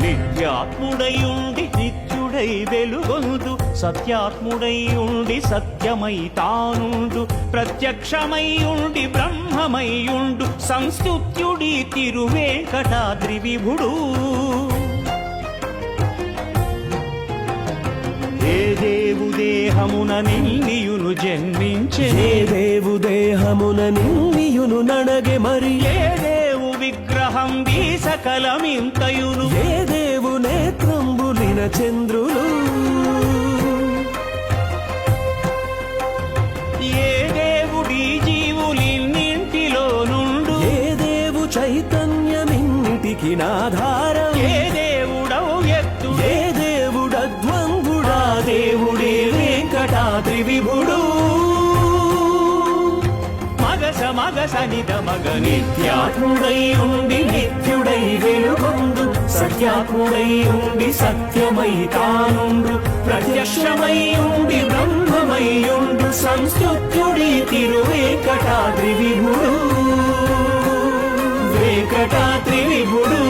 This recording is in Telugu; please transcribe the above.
నిత్యాత్ముడై ఉండి నిత్యుడై వెలుగొందు, సత్యాత్ముడై ఉండి సత్యమై తానుండు, ప్రత్యక్షమై ఉండి బ్రహ్మమై ఉండు, సంస్తుత్యుడి తిరువేంకటాద్రి విభుడు. ఏ దేవు దేహమున నిన్నియును జన్మించే, ఏ దేవు దేహమున నిన్నియును నడగే మరి, ఏ దేవు విగ్రహం ఈ సకలమింతయును, ఏ దేవు నేత్రంబులిన చంద్రులు, ఏ దేవుడి జీవులిన్నింటిలో నుండు, ఏ దేవు చైతన్యమిన్నిటికి నాధారం, ఏ దేవుడవు ఎత్తు, ఏ దేవుడద్వంగుడా దేవుడే వెంకటాద్రి విభుడు. మగస నిద మగ నిత్యాత్ముడై ఉండి నిత్యుడై వెలుగొందు, సత్యాత్ముడై ఉండి సత్యమై తానుండు, ప్రత్యక్షమై ఉండి బ్రహ్మమై ఉండు, సంస్తుత్యుడి తిరువేంకటాద్రి విభుడు, వెంకటాద్రి విభుడు.